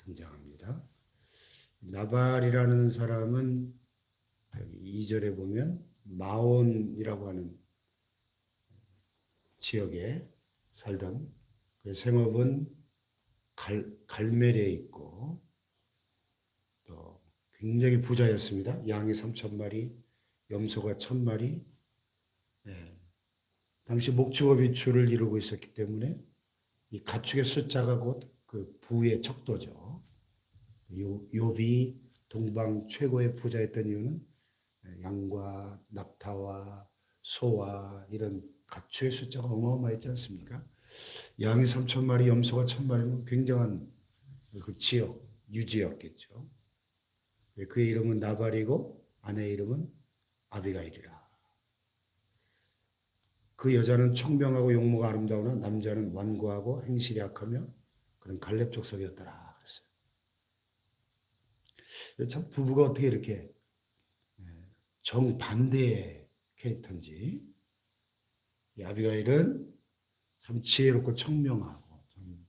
등장합니다. 나발이라는 사람은 2절에 보면 마온이라고 하는 지역에 살던 그 생업은 갈멜에 있고 또 굉장히 부자였습니다. 양이 3,000마리, 염소가 1,000마리. 예. 당시 목축업이 주를 이루고 있었기 때문에 이 가축의 숫자가 곧 그 부의 척도죠. 욥이 동방 최고의 부자였던 이유는 양과 낙타와 소와 이런 가축의 숫자가 어마어마했지 않습니까? 양이 3,000마리, 염소가 1,000마리면 굉장한 그 지역, 유지였겠죠. 그의 이름은 나발이고 아내의 이름은 아비가일이라. 그 여자는 청명하고 용모가 아름다우나 남자는 완고하고 행실이 악하며 그런 갈렙 족속이었더라 그랬어요. 참 부부가 어떻게 이렇게 정반대의 캐릭터인지. 이 아비가일은 참 지혜롭고 청명하고 참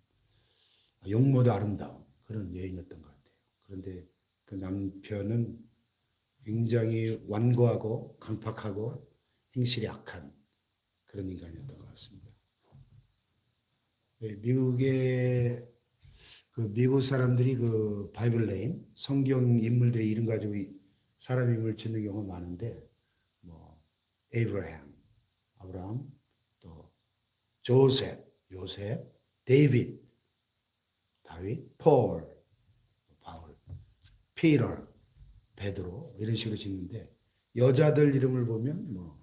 용모도 아름다운 그런 여인이었던 것 같아요. 그런데 그 남편은 굉장히 완고하고 강팍하고 행실이 악한 그런 인간이었던 것 같습니다. 미국의 미국 사람들이 그 바이블 네임 성경 인물들의 이름 가지고 사람 이름을 짓는 경우가 많은데 뭐 아브라함, 또 요셉, 다윗, 바울, 피터, 베드로 이런 식으로 짓는데 여자들 이름을 보면 뭐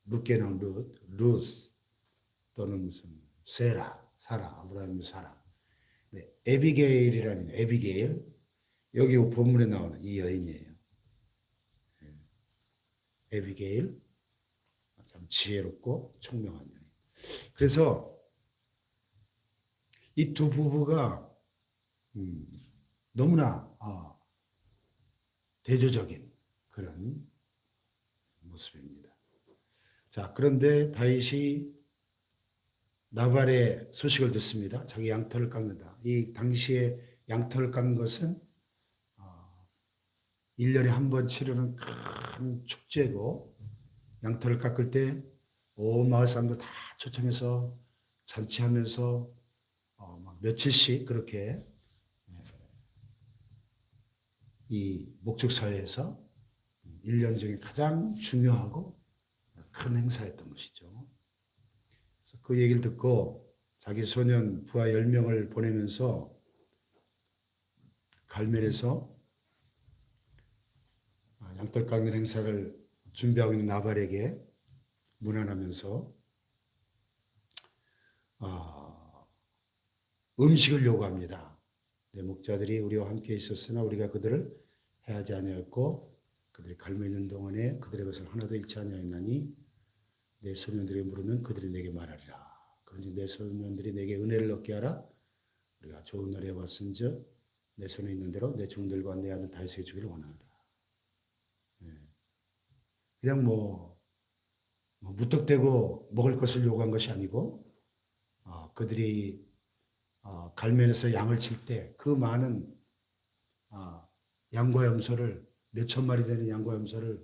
룻게 나온 루스 또는 무슨 사라, 아브라함의 사라. 네, 에비게일이라는 에비게일 여기 본문에 나오는 이 여인이에요. 에비게일 참 지혜롭고 총명한 여인. 그래서 이 두 부부가 너무나 대조적인 그런 모습입니다. 자, 그런데 다윗이 나발의 소식을 듣습니다. 자기 양털을 깎는다. 이 당시에 양털을 깎는 것은 1년에 한 번 치르는 큰 축제고 양털을 깎을 때 온 마을 사람들 다 초청해서 잔치하면서 막 며칠씩 그렇게 이 목축사회에서 1년 중에 가장 중요하고 큰 행사였던 것이죠. 그래서 그 얘기를 듣고 자기 소년 부하 10명을 보내면서 갈멜에서 양털 깎는 행사를 준비하고 있는 나발에게 문안하면서 음식을 요구합니다. 내 목자들이 우리와 함께 있었으나 우리가 그들을 해하지 아니하였고 그들이 갈멜 있는 동안에 그들의 것을 하나도 잃지 아니하였나니 내 소년들이 물으면 그들이 내게 말하리라. 그런지 내 소년들이 내게 은혜를 얻게 하라. 우리가 좋은 날에 왔은즉 내 손에 있는 대로 내 종들과 내 아들 다윗에게 주기를 원하노라. 그냥 무턱대고 먹을 것을 요구한 것이 아니고 그들이 갈멜에서 양을 칠 때 그 많은 양과 염소를 몇천 마리 되는 양과 염소를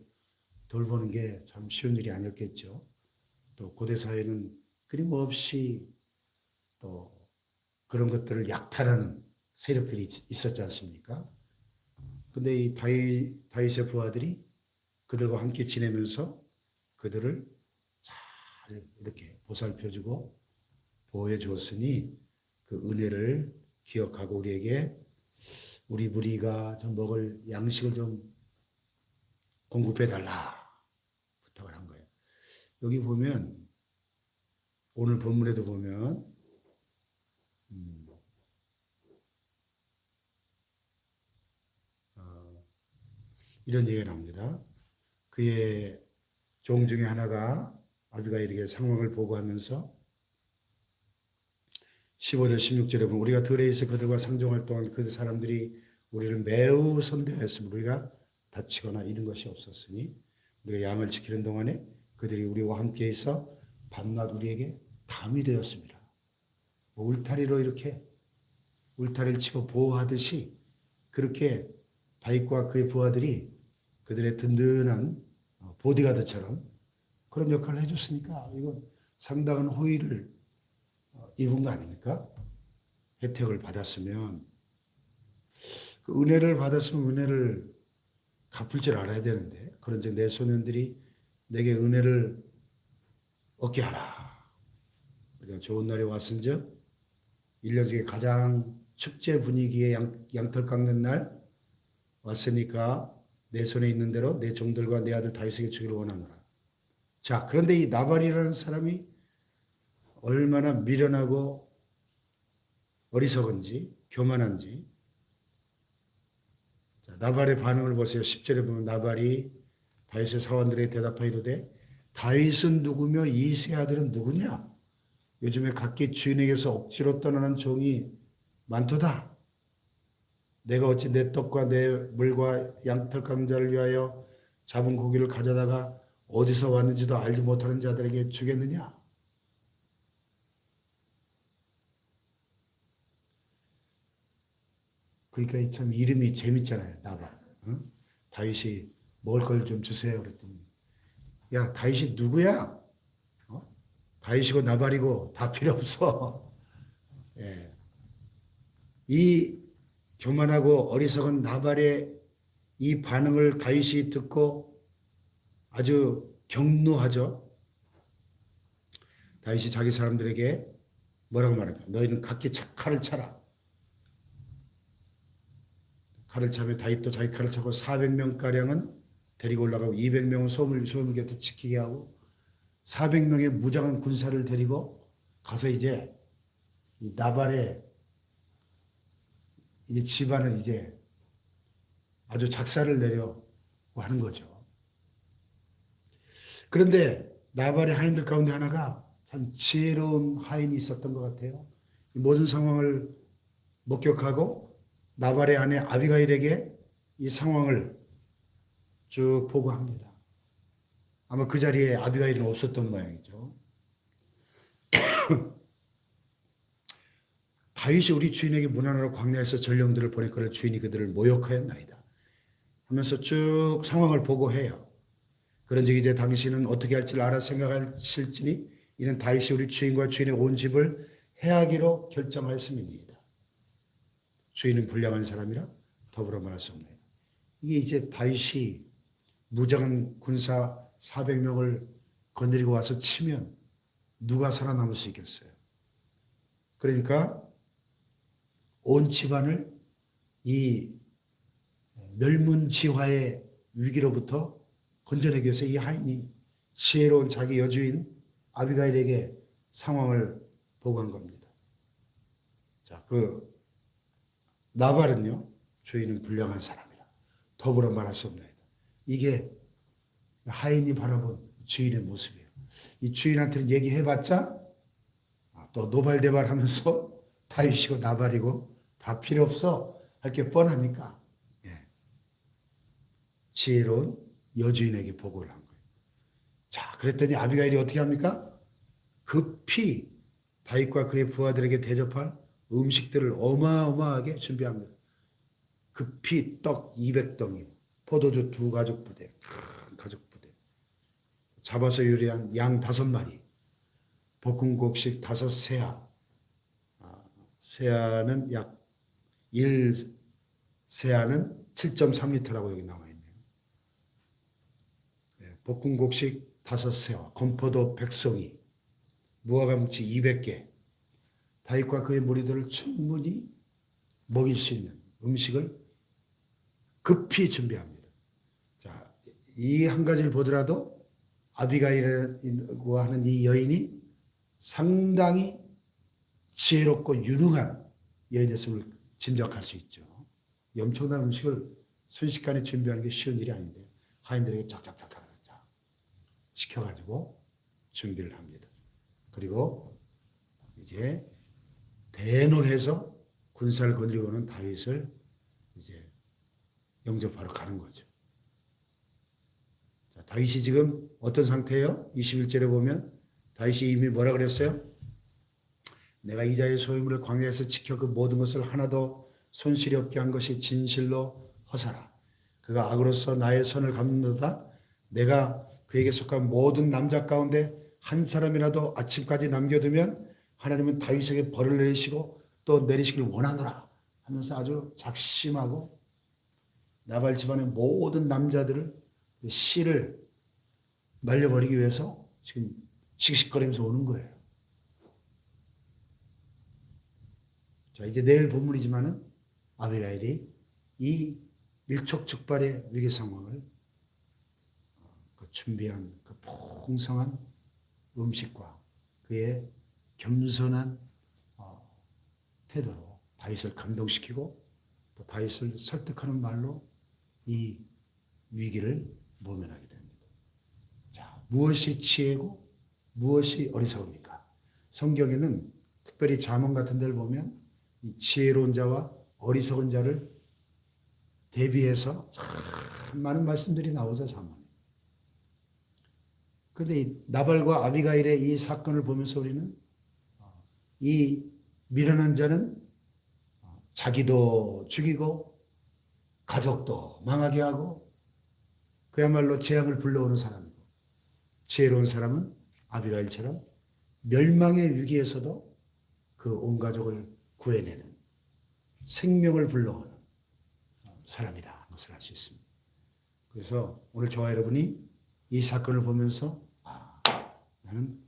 돌보는 게 참 쉬운 일이 아니었겠죠. 또 고대 사회는 끊임없이 또 그런 것들을 약탈하는 세력들이 있었지 않습니까? 근데 이 다윗의 부하들이 그들과 함께 지내면서 그들을 잘 이렇게 보살펴주고 보호해 주었으니 그 은혜를 기억하고 우리에게 우리 무리가 좀 먹을 양식을 좀 공급해 달라 부탁을 한 거예요. 여기 보면 오늘 본문에도 보면 이런 얘기가 나옵니다. 그의 종 중에 하나가 아비가일에게 상황을 보고하면서 15절 16절에 보면 우리가 들에 있어 그들과 상종할 동안 그 사람들이 우리를 매우 선대하였으므로 우리가 다치거나 잃은 것이 없었으니 우리가 양을 지키는 동안에 그들이 우리와 함께 있어 밤낮 우리에게 담이 되었습니다. 뭐 울타리로 이렇게 울타리를 치고 보호하듯이 그렇게 다윗과 그의 부하들이 그들의 든든한 보디가드처럼 그런 역할을 해줬으니까 이건 상당한 호의를 입은 거 아닙니까? 혜택을 받았으면 그 은혜를 받았으면 은혜를 갚을 줄 알아야 되는데 그런즉 내 소년들이 내게 은혜를 얻게 하라. 우리가 좋은 날이 왔은즉 1년 중에 가장 축제 분위기의 양털 깎는 날 왔으니까 내 손에 있는 대로 내 종들과 내 아들 다윗에게 주기를 원하노라. 자, 그런데 이 나발이라는 사람이 얼마나 미련하고 어리석은지 교만한지. 자, 나발의 반응을 보세요. 10절에 보면 나발이 다윗의 사원들에게 대답하이로되 다윗은 누구며 이 세 아들은 누구냐? 요즘에 각기 주인에게서 억지로 떠나는 종이 많도다. 내가 어찌 내 떡과 내 물과 양털 강자를 위하여 잡은 고기를 가져다가 어디서 왔는지도 알지 못하는 자들에게 주겠느냐? 그러니까 참 이름이 재밌잖아요. 나발. 응? 다윗이 먹을 걸 좀 주세요. 그랬더니 야, 다윗이 누구야? 다윗이고 나발이고 다 필요 없어. 예. 이 교만하고 어리석은 나발의 이 반응을 다윗이 듣고 아주 격노하죠. 다윗이 자기 사람들에게 뭐라고 말합니까? 너희는 각기 칼을 차라. 칼을 차며 다윗도 자기 칼을 차고 400명가량은 데리고 올라가고 200명은 소물 곁에 지키게 하고 400명의 무장한 군사를 데리고 가서 이제 이 나발의 이제 집안을 이제 아주 작사를 내려고 하는 거죠. 그런데 나발의 하인들 가운데 하나가 참 지혜로운 하인이 있었던 것 같아요. 모든 상황을 목격하고 나발의 아내 아비가일에게 이 상황을 쭉 보고합니다. 아마 그 자리에 아비가일은 없었던 모양이죠. 다윗이 우리 주인에게 문안하러 광야에서 전령들을 보냈거늘 주인이 그들을 모욕하였나이다 하면서 쭉 상황을 보고해요. 그런즉 이제 당신은 어떻게 할지를 알아 생각하실지니 이는 다윗이 우리 주인과 주인의 온 집을 해하기로 결정하였음이니이다. 주인은 불량한 사람이라 더불어 말할 수 없나이다. 이게 이제 다윗이 무장한 군사 400명을 건드리고 와서 치면 누가 살아남을 수 있겠어요? 그러니까 온 집안을 이 멸문지화의 위기로부터 건져내기 위해서 이 하인이 지혜로운 자기 여주인 아비가일에게 상황을 보고한 겁니다. 자, 그 나발은요, 주인은 불량한 사람이라 더불어 말할 수 없나이다. 이게 하인이 바라본 주인의 모습이에요. 이 주인한테는 얘기해봤자 또 노발대발하면서 다윗이고 나발이고 다 필요 없어 할 게 뻔하니까 지혜로운 여주인에게 보고를 한 거예요. 자, 그랬더니 아비가일이 어떻게 합니까? 급히 다윗과 그의 부하들에게 대접할 음식들을 어마어마하게 준비합니다. 급히 떡 200덩이, 포도주 2가죽 부대, 큰 가죽 부대, 잡아서 요리한 양 5마리, 볶은 곡식 5세아, 세아는 약 1세아는 7.3리터라고 여기 나와 있네요. 볶은 곡식 5세와 건포도 100송이, 무화과뭉치 200개, 다윗과 그의 무리들을 충분히 먹일 수 있는 음식을 급히 준비합니다. 자, 이 한 가지를 보더라도 아비가일이라고 하는 이 여인이 상당히 지혜롭고 유능한 여인이었음을 짐작할 수 있죠. 엄청난 음식을 순식간에 준비하는 게 쉬운 일이 아닌데 하인들에게 쫙쫙쫙쫙 시켜가지고 준비를 합니다. 그리고 이제 대노해서 군사를 거느리고 오는 다윗을 이제 영접하러 가는 거죠. 자, 다윗이 지금 어떤 상태예요? 21절에 보면 다윗이 이미 뭐라 그랬어요? 내가 이자의 소유물을 광야에서 지켜 그 모든 것을 하나도 손실이 없게 한 것이 진실로 허사라. 그가 악으로서 나의 선을 갚는도다. 내가 그에게 속한 모든 남자 가운데 한 사람이라도 아침까지 남겨두면 하나님은 다윗에게 벌을 내리시고 또 내리시길 원하노라 하면서 아주 작심하고 나발 집안의 모든 남자들을 씨를 말려버리기 위해서 지금 씩씩거리면서 오는 거예요. 자, 이제 내일 본문이지만은 아비가일이 이 일촉즉발의 위기 상황을 그 준비한 그 풍성한 음식과 그의 겸손한 태도로 다윗을 감동시키고 또 다윗을 설득하는 말로 이 위기를 모면하게 됩니다. 자, 무엇이 지혜고 무엇이 어리석습니까? 성경에는 특별히 잠언 같은 데를 보면 이 지혜로운 자와 어리석은 자를 대비해서 참 많은 말씀들이 나오죠, 잠언. 그런데 이 나발과 아비가일의 이 사건을 보면서 우리는 이 미련한 자는 자기도 죽이고 가족도 망하게 하고 그야말로 재앙을 불러오는 사람이고, 지혜로운 사람은 아비가일처럼 멸망의 위기에서도 그 온 가족을 구해내는 생명을 불러오는 사람이다. 그것을 알 수 있습니다. 그래서 오늘 저와 여러분이 이 사건을 보면서 나는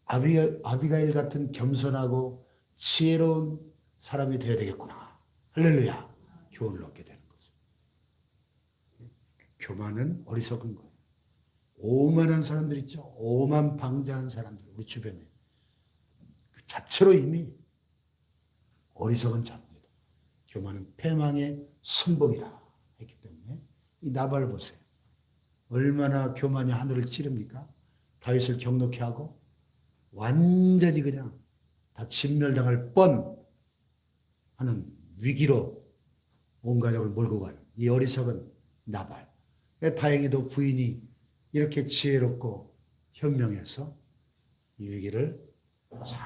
아비가일 같은 겸손하고 지혜로운 사람이 되어야 되겠구나. 할렐루야. 교훈을 얻게 되는 거죠. 교만은 어리석은 거예요. 오만한 사람들 있죠. 오만방자한 사람들 우리 주변에 그 자체로 이미 어리석은 자입니다. 교만은 패망의 선봉이라 했기 때문에 이 나발 보세요. 얼마나 교만이 하늘을 찌릅니까? 다윗을 경록케 하고 완전히 그냥 다 진멸당할 뻔하는 위기로 온 가족을 몰고 가는 이 어리석은 나발. 다행히도 부인이 이렇게 지혜롭고 현명해서 이 위기를 잘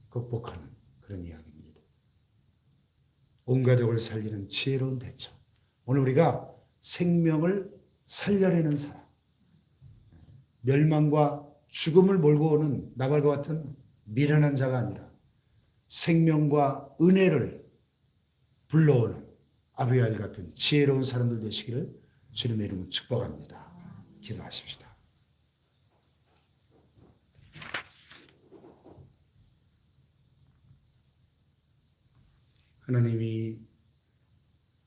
극복하는 그런 이야기입니다. 온 가족을 살리는 지혜로운 대처. 오늘 우리가 생명을 살려내는 사람, 멸망과 죽음을 몰고 오는 나발과 같은 미련한 자가 아니라 생명과 은혜를 불러오는 아비가일 같은 지혜로운 사람들 되시기를 주님의 이름으로 축복합니다. 기도하십시다. 하나님이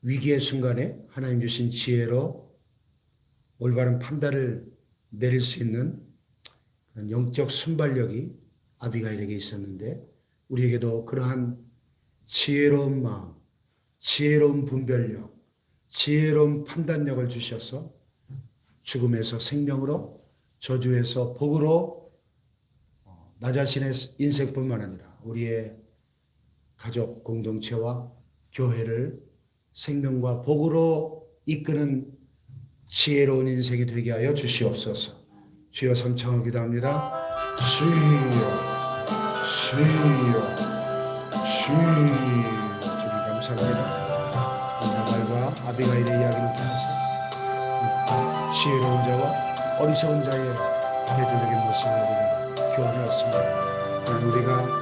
위기의 순간에 하나님 주신 지혜로 올바른 판단을 내릴 수 있는 그런 영적 순발력이 아비가일에게 있었는데 우리에게도 그러한 지혜로운 마음, 지혜로운 분별력, 지혜로운 판단력을 주셔서 죽음에서 생명으로, 저주에서 복으로 나 자신의 인생뿐만 아니라 우리의 가족 공동체와 교회를 생명과 복으로 이끄는 지혜로운 인생이 되게 하여 주시옵소서. 주여 삼창을 기도합니다. 주여, 주여, 주여. 주님 감사합니다. 나발과 아비가일의 이야기를 통해서 지혜로운 자와 어리석은 자의 대조적인 모습을 우리가 교훈을 얻습니다. 우리가